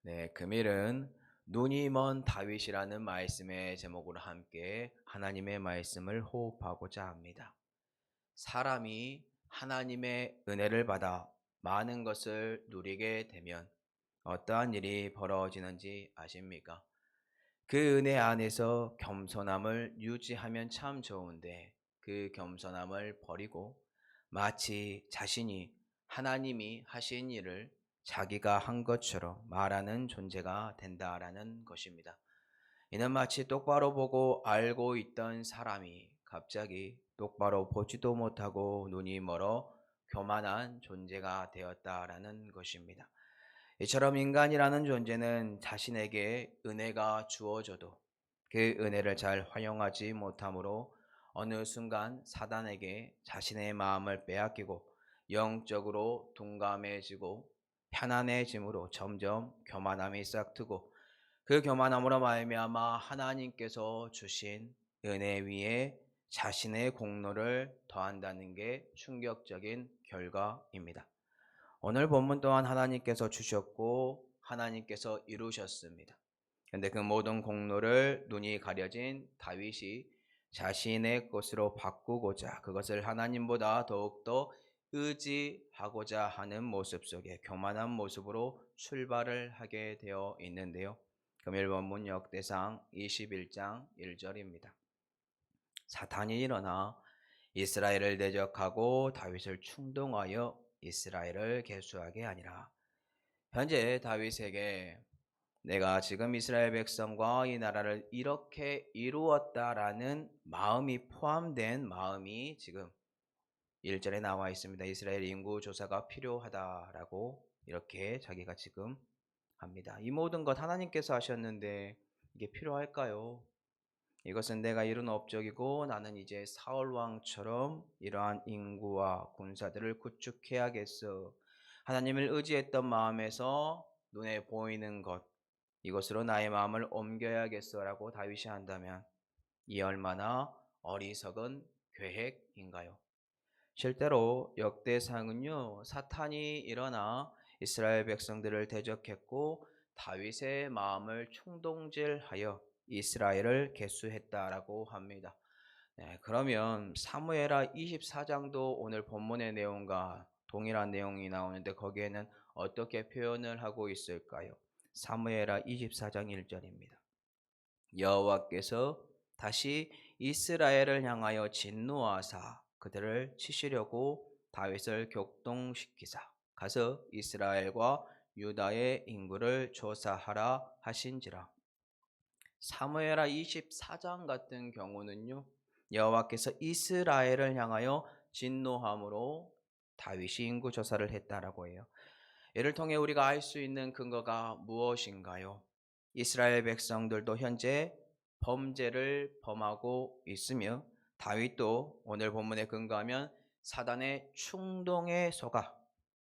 네, 금일은 눈이 먼 다윗이라는 말씀의 제목으로 함께 하나님의 말씀을 호흡하고자 합니다. 사람이 하나님의 은혜를 받아 많은 것을 누리게 되면 어떠한 일이 벌어지는지 아십니까? 그 은혜 안에서 겸손함을 유지하면 참 좋은데 그 겸손함을 버리고 마치 자신이 하나님이 하신 일을 자기가 한 것처럼 말하는 존재가 된다라는 것입니다. 이는 마치 똑바로 보고 알고 있던 사람이 갑자기 똑바로 보지도 못하고 눈이 멀어 교만한 존재가 되었다라는 것입니다. 이처럼 인간이라는 존재는 자신에게 은혜가 주어져도 그 은혜를 잘 활용하지 못하므로 어느 순간 사단에게 자신의 마음을 빼앗기고 영적으로 둔감해지고 편안해짐으로 점점 교만함이 싹트고 그 교만함으로 말미암아 하나님께서 주신 은혜 위에 자신의 공로를 더한다는 게 충격적인 결과입니다. 오늘 본문 또한 하나님께서 주셨고 하나님께서 이루셨습니다. 그런데 그 모든 공로를 눈이 가려진 다윗이 자신의 것으로 바꾸고자 그것을 하나님보다 더욱더 의지하고자 하는 모습 속에 교만한 모습으로 출발을 하게 되어 있는데요. 금일 본문 역대상 21장 1절입니다. 사탄이 일어나 이스라엘을 대적하고 다윗을 충동하여 이스라엘을 계수하게 하니라. 현재 다윗에게 내가 지금 이스라엘 백성과 이 나라를 이렇게 이루었다라는 마음이 포함된 마음이 지금 1절에 나와 있습니다. 이스라엘 인구 조사가 필요하다라고 이렇게 자기가 지금 합니다. 이 모든 것 하나님께서 하셨는데 이게 필요할까요? 이것은 내가 이룬 업적이고 나는 이제 사울 왕처럼 이러한 인구와 군사들을 구축해야겠어. 하나님을 의지했던 마음에서 눈에 보이는 것, 이것으로 나의 마음을 옮겨야겠어라고 다윗이 한다면 이 얼마나 어리석은 계획인가요? 실제로 역대상은요, 사탄이 일어나 이스라엘 백성들을 대적했고 다윗의 마음을 충동질하여 이스라엘을 계수했다라고 합니다. 네, 그러면 사무엘하 24장도 오늘 본문의 내용과 동일한 내용이 나오는데 거기에는 어떻게 표현을 하고 있을까요? 사무엘하 24장 1절입니다. 여호와께서 다시 이스라엘을 향하여 진노하사 그들을 치시려고 다윗을 격동시키사 가서 이스라엘과 유다의 인구를 조사하라 하신지라. 사무엘하 24장 같은 경우는요, 여호와께서 이스라엘을 향하여 진노함으로 다윗이 인구 조사를 했다라고 해요. 이를 통해 우리가 알 수 있는 근거가 무엇인가요? 이스라엘 백성들도 현재 범죄를 범하고 있으며 다윗도 오늘 본문에 근거하면 사단의 충동에 속아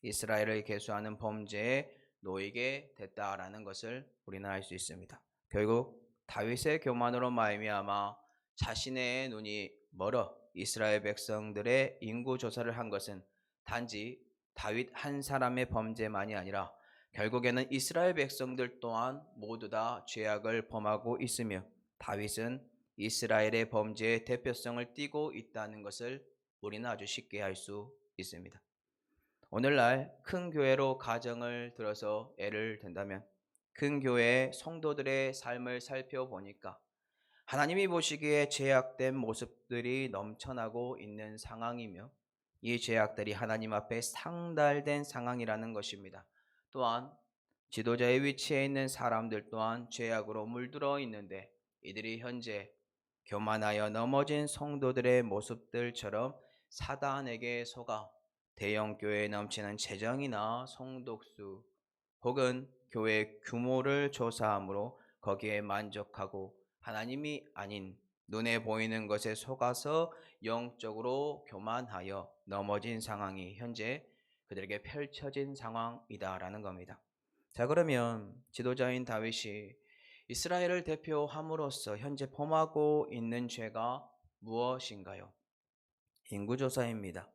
이스라엘을 계수하는 범죄에 놓이게 됐다라는 것을 우리는 알 수 있습니다. 결국 다윗의 교만으로 말미암아 자신의 눈이 멀어 이스라엘 백성들의 인구 조사를 한 것은 단지 다윗 한 사람의 범죄만이 아니라 결국에는 이스라엘 백성들 또한 모두 다 죄악을 범하고 있으며 다윗은 이스라엘의 범죄의 대표성을 띠고 있다는 것을 우리는 아주 쉽게 알 수 있습니다. 오늘날 큰 교회로 가정을 들어서 예를 든다면 큰 교회의 성도들의 삶을 살펴보니까 하나님이 보시기에 죄악된 모습들이 넘쳐나고 있는 상황이며 이 죄악들이 하나님 앞에 상달된 상황이라는 것입니다. 또한 지도자의 위치에 있는 사람들 또한 죄악으로 물들어 있는데 이들이 현재 교만하여 넘어진 성도들의 모습들처럼 사단에게 속아 대형 교회에 넘치는 재정이나 성독수 혹은 교회 규모를 조사함으로 거기에 만족하고 하나님이 아닌 눈에 보이는 것에 속아서 영적으로 교만하여 넘어진 상황이 현재 그들에게 펼쳐진 상황이다라는 겁니다. 자, 그러면 지도자인 다윗이 이스라엘을 대표함으로써 현재 범하고 있는 죄가 무엇인가요? 인구조사입니다.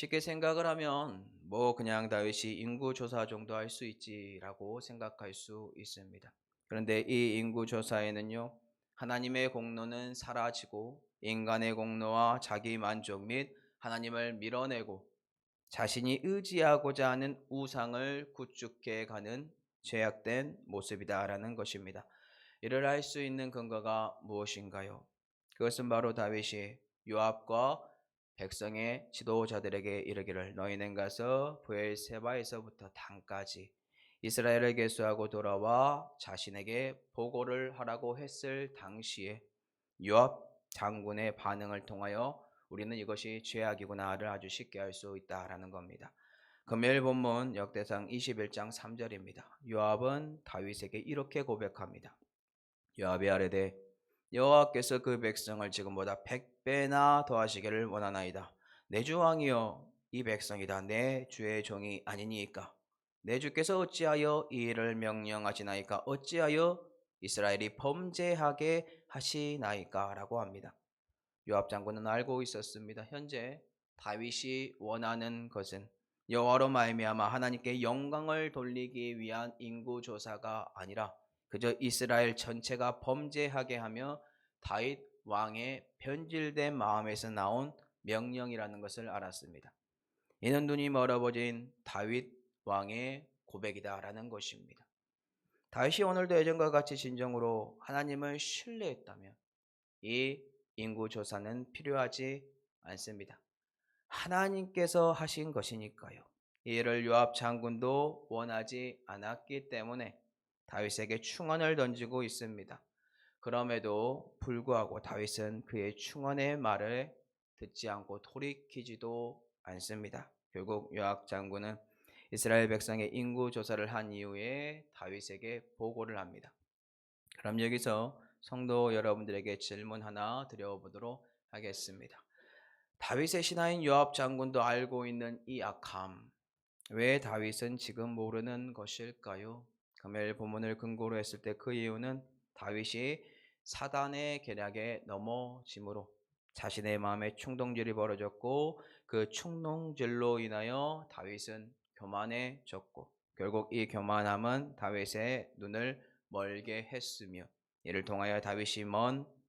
쉽게 생각을 하면 뭐 그냥 다윗이 인구 조사 정도 할 수 있지라고 생각할 수 있습니다. 그런데 이 인구 조사에는요, 하나님의 공로는 사라지고 인간의 공로와 자기 만족 및 하나님을 밀어내고 자신이 의지하고자 하는 우상을 구축해 가는 죄악된 모습이다라는 것입니다. 이를 알 수 있는 근거가 무엇인가요? 그것은 바로 다윗이 요압과 백성의 지도자들에게 이르기를 너희는 가서 브엘세바에서부터 단까지 이스라엘을 계수하고 돌아와 자신에게 보고를 하라고 했을 당시에 요압 장군의 반응을 통하여 우리는 이것이 죄악이구나를 아주 쉽게 알 수 있다라는 겁니다. 금요일 본문 역대상 21장 3절입니다. 요압은 다윗에게 이렇게 고백합니다. 요압이 아뢰되 여호와께서 그 백성을 지금보다 100배나 더하시기를 원하나이다. 내 주 왕이여 이 백성이다 내 주의 종이 아니니이까 내 주께서 어찌하여 이 일을 명령하시나이까 어찌하여 이스라엘이 범죄하게 하시나이까 라고 합니다. 요압 장군은 알고 있었습니다. 현재 다윗이 원하는 것은 여호와로 말미암아 하나님께 영광을 돌리기 위한 인구 조사가 아니라 그저 이스라엘 전체가 범죄하게 하며 다윗 왕의 변질된 마음에서 나온 명령이라는 것을 알았습니다. 이는 눈이 멀어버진 다윗 왕의 고백이다라는 것입니다. 다윗이 오늘도 예전과 같이 진정으로 하나님을 신뢰했다면 이 인구 조사는 필요하지 않습니다. 하나님께서 하신 것이니까요. 이를 요압 장군도 원하지 않았기 때문에 다윗에게 충언을 던지고 있습니다. 그럼에도 불구하고 다윗은 그의 충언의 말을 듣지 않고 돌이키지도 않습니다. 결국 요압 장군은 이스라엘 백성의 인구 조사를 한 이후에 다윗에게 보고를 합니다. 그럼 여기서 성도 여러분들에게 질문 하나 드려보도록 하겠습니다. 다윗의 신하인 요압 장군도 알고 있는 이 악함, 왜 다윗은 지금 모르는 것일까요? 금요일 본문을 근거로 했을 때 그 이유는 다윗이 사단의 계략에 넘어짐으로 자신의 마음에 충동질이 벌어졌고 그 충동질로 인하여 다윗은 교만해졌고 결국 이 교만함은 다윗의 눈을 멀게 했으며 이를 통하여 다윗이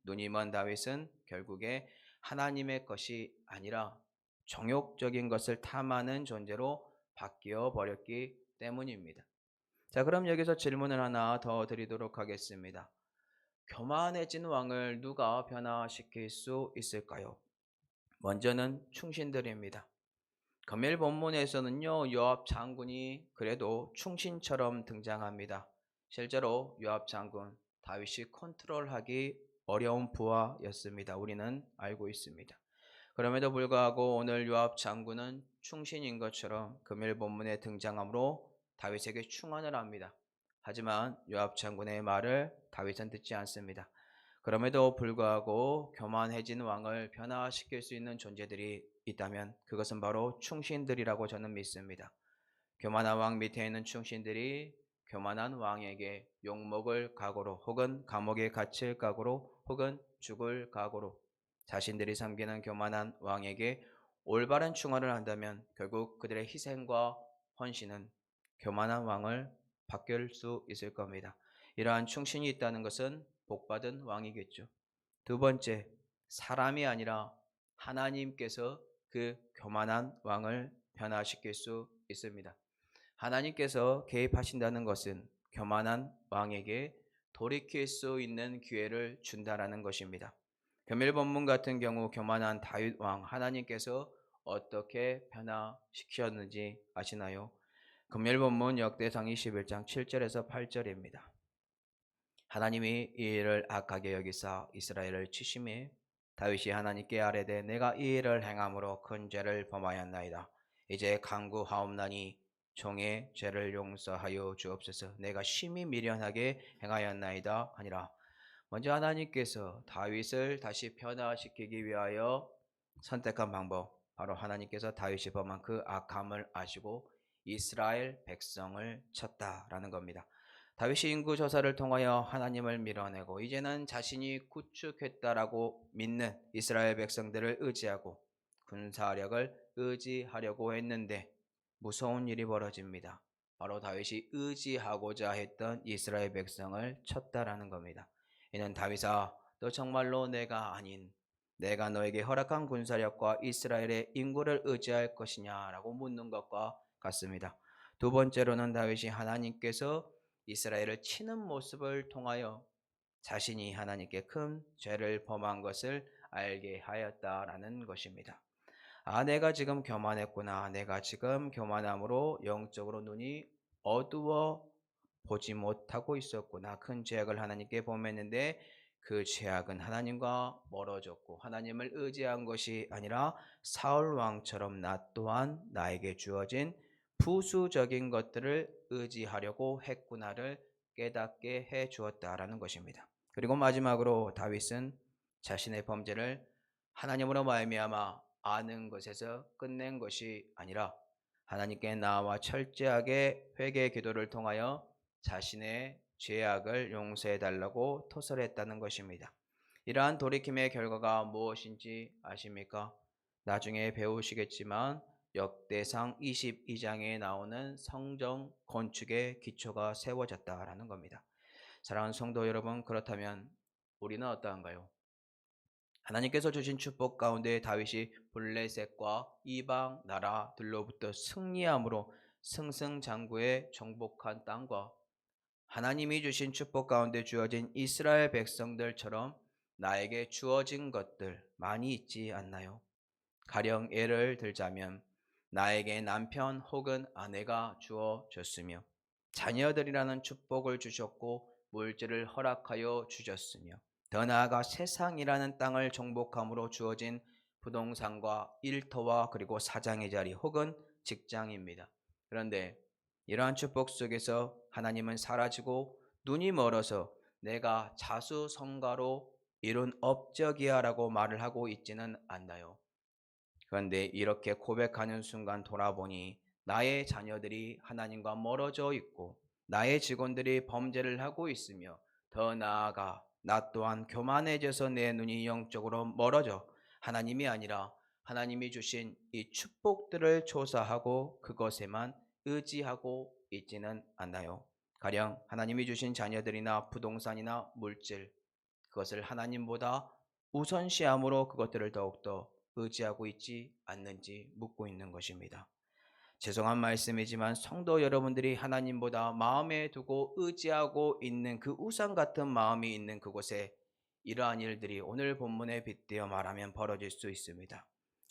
눈이 먼 다윗은 결국에 하나님의 것이 아니라 정욕적인 것을 탐하는 존재로 바뀌어 버렸기 때문입니다. 자, 그럼 여기서 질문을 하나 더 드리도록 하겠습니다. 교만해진 왕을 누가 변화시킬 수 있을까요? 먼저는 충신들입니다. 금일 본문에서는요, 요압 장군이 그래도 충신처럼 등장합니다. 실제로 요압 장군, 다윗이 컨트롤하기 어려운 부하였습니다. 우리는 알고 있습니다. 그럼에도 불구하고 오늘 요압 장군은 충신인 것처럼 금일 본문에 등장함으로 다윗에게 충언을 합니다. 하지만 요압 장군의 말을 다윗은 듣지 않습니다. 그럼에도 불구하고 교만해진 왕을 변화시킬 수 있는 존재들이 있다면 그것은 바로 충신들이라고 저는 믿습니다. 교만한 왕 밑에 있는 충신들이 교만한 왕에게 욕먹을 각오로 혹은 감옥에 갇힐 각오로 혹은 죽을 각오로 자신들이 섬기는 교만한 왕에게 올바른 충언을 한다면 결국 그들의 희생과 헌신은 교만한 왕을 바뀔 수 있을 겁니다. 이러한 충신이 있다는 것은 복받은 왕이겠죠. 두 번째, 사람이 아니라 하나님께서 그 교만한 왕을 변화시킬 수 있습니다. 하나님께서 개입하신다는 것은 교만한 왕에게 돌이킬 수 있는 기회를 준다라는 것입니다. 금일 본문 같은 경우 교만한 다윗 왕 하나님께서 어떻게 변화시켰는지 아시나요? 금일 본문 역대상 21장 7절에서 8절입니다. 하나님이 이 일을 악하게 여기사 이스라엘을 치심해 다윗이 하나님께 아뢰되 내가 이 일을 행함으로 큰 죄를 범하였나이다. 이제 간구하옵나니 종의 죄를 용서하여 주옵소서. 내가 심히 미련하게 행하였나이다 하니라. 먼저 하나님께서 다윗을 다시 변화시키기 위하여 선택한 방법, 바로 하나님께서 다윗이 범한 그 악함을 아시고 이스라엘 백성을 쳤다라는 겁니다. 다윗이 인구 조사를 통하여 하나님을 밀어내고 이제는 자신이 구축했다라고 믿는 이스라엘 백성들을 의지하고 군사력을 의지하려고 했는데 무서운 일이 벌어집니다. 바로 다윗이 의지하고자 했던 이스라엘 백성을 쳤다라는 겁니다. 이는 다윗아, 너 정말로 내가 아닌 내가 너에게 허락한 군사력과 이스라엘의 인구를 의지할 것이냐라고 묻는 것과 같습니다. 두 번째로는 다윗이 하나님께서 이스라엘을 치는 모습을 통하여 자신이 하나님께 큰 죄를 범한 것을 알게 하였다라는 것입니다. 아, 내가 지금 교만했구나. 내가 지금 교만함으로 영적으로 눈이 어두워 보지 못하고 있었구나. 큰 죄악을 하나님께 범했는데 그 죄악은 하나님과 멀어졌고 하나님을 의지한 것이 아니라 사울 왕처럼 나 또한 나에게 주어진 부수적인 것들을 의지하려고 했구나를 깨닫게 해 주었다라는 것입니다. 그리고 마지막으로 다윗은 자신의 범죄를 하나님으로 말미암아 아는 것에서 끝낸 것이 아니라 하나님께 나와 철저하게 회개 기도를 통하여 자신의 죄악을 용서해 달라고 토설했다는 것입니다. 이러한 돌이킴의 결과가 무엇인지 아십니까? 나중에 배우시겠지만 역대상 22장에 나오는 성전 건축의 기초가 세워졌다라는 겁니다. 사랑하는 성도 여러분, 그렇다면 우리는 어떠한가요? 하나님께서 주신 축복 가운데 다윗이 블레셋과 이방 나라들로부터 승리함으로 승승장구에 정복한 땅과 하나님이 주신 축복 가운데 주어진 이스라엘 백성들처럼 나에게 주어진 것들 많이 있지 않나요? 가령 예를 들자면 나에게 남편 혹은 아내가 주어졌으며 자녀들이라는 축복을 주셨고 물질을 허락하여 주셨으며 더 나아가 세상이라는 땅을 정복함으로 주어진 부동산과 일터와 그리고 사장의 자리 혹은 직장입니다. 그런데 이러한 축복 속에서 하나님은 사라지고 눈이 멀어서 내가 자수성가로 이룬 업적이야라고 말을 하고 있지는 않나요? 그런데 이렇게 고백하는 순간 돌아보니 나의 자녀들이 하나님과 멀어져 있고 나의 직원들이 범죄를 하고 있으며 더 나아가 나 또한 교만해져서 내 눈이 영적으로 멀어져 하나님이 아니라 하나님이 주신 이 축복들을 조사하고 그것에만 의지하고 있지는 않나요? 가령 하나님이 주신 자녀들이나 부동산이나 물질 그것을 하나님보다 우선시함으로 그것들을 더욱더 의지하고 있지 않는지 묻고 있는 것입니다. 죄송한 말씀이지만 성도 여러분들이 하나님보다 마음에 두고 의지하고 있는 그 우상 같은 마음이 있는 그곳에 이러한 일들이 오늘 본문에 빗대어 말하면 벌어질 수 있습니다.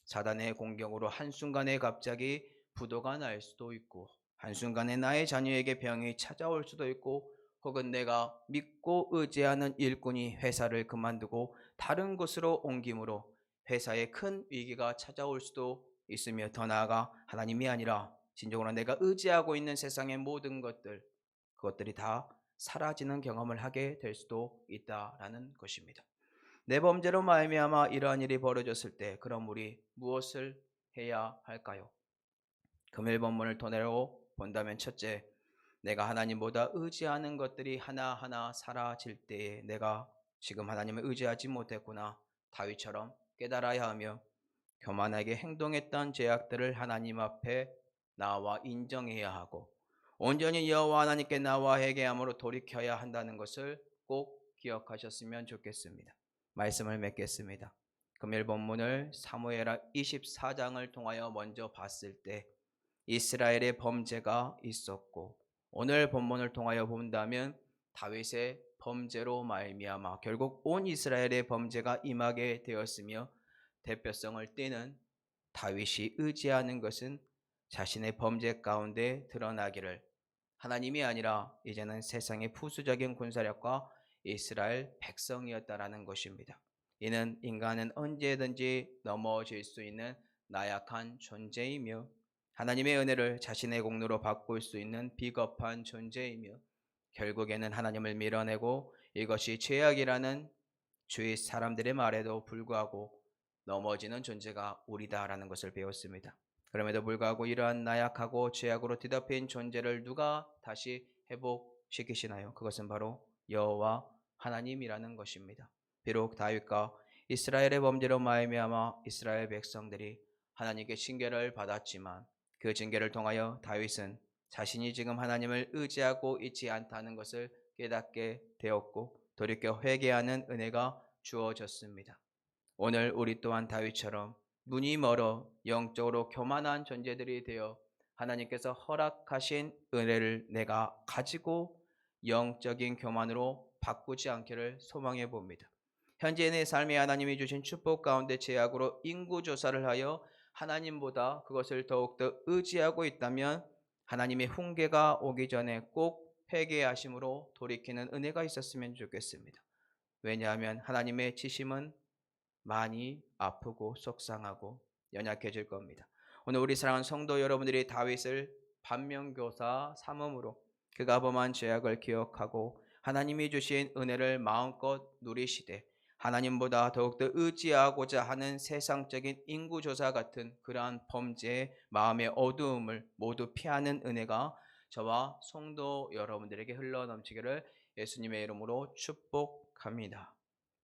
사단의 공격으로 한순간에 갑자기 부도가 날 수도 있고 한순간에 나의 자녀에게 병이 찾아올 수도 있고 혹은 내가 믿고 의지하는 일꾼이 회사를 그만두고 다른 곳으로 옮김으로 회사에 큰 위기가 찾아올 수도 있으며 더 나아가 하나님이 아니라 진정으로 내가 의지하고 있는 세상의 모든 것들 그것들이 다 사라지는 경험을 하게 될 수도 있다라는 것입니다. 내 범죄로 말미암아 이러한 일이 벌어졌을 때 그럼 우리 무엇을 해야 할까요? 금일 본문을 토대로 본다면 첫째, 내가 하나님보다 의지하는 것들이 하나하나 사라질 때에 내가 지금 하나님을 의지하지 못했구나 다윗처럼 깨달아야 하며 교만하게 행동했던 죄악들을 하나님 앞에 나와 인정해야 하고 온전히 여호와 하나님께 나와 회개함으로 돌이켜야 한다는 것을 꼭 기억하셨으면 좋겠습니다. 말씀을 맺겠습니다. 금일 본문을 사무엘하 24장을 통하여 먼저 봤을 때 이스라엘의 범죄가 있었고 오늘 본문을 통하여 본다면 다윗의 범죄로 말미암아 결국 온 이스라엘의 범죄가 임하게 되었으며 대표성을 띠는 다윗이 의지하는 것은 자신의 범죄 가운데 드러나기를 하나님이 아니라 이제는 세상의 부수적인 군사력과 이스라엘 백성이었다라는 것입니다. 이는 인간은 언제든지 넘어질 수 있는 나약한 존재이며 하나님의 은혜를 자신의 공로로 바꿀 수 있는 비겁한 존재이며 결국에는 하나님을 밀어내고 이것이 죄악이라는 주위 사람들의 말에도 불구하고 넘어지는 존재가 우리다라는 것을 배웠습니다. 그럼에도 불구하고 이러한 나약하고 죄악으로 뒤덮인 존재를 누가 다시 회복시키시나요? 그것은 바로 여호와 하나님이라는 것입니다. 비록 다윗과 이스라엘의 범죄로 말미암아 이스라엘 백성들이 하나님께 징계를 받았지만 그 징계를 통하여 다윗은 자신이 지금 하나님을 의지하고 있지 않다는 것을 깨닫게 되었고 돌이켜 회개하는 은혜가 주어졌습니다. 오늘 우리 또한 다윗처럼 눈이 멀어 영적으로 교만한 존재들이 되어 하나님께서 허락하신 은혜를 내가 가지고 영적인 교만으로 바꾸지 않기를 소망해 봅니다. 현재 내 삶에 하나님이 주신 축복 가운데 제약으로 인구조사를 하여 하나님보다 그것을 더욱더 의지하고 있다면 하나님의 훈계가 오기 전에 꼭 회개하심으로 돌이키는 은혜가 있었으면 좋겠습니다. 왜냐하면 하나님의 치심은 많이 아프고 속상하고 연약해질 겁니다. 오늘 우리 사랑하는 성도 여러분들이 다윗을 반면교사 삼음으로 그가 범한 죄악을 기억하고 하나님이 주신 은혜를 마음껏 누리시되 하나님보다 더욱더 의지하고자 하는 세상적인 인구조사 같은 그러한 범죄의 마음의 어두움을 모두 피하는 은혜가 저와 성도 여러분들에게 흘러넘치기를 예수님의 이름으로 축복합니다.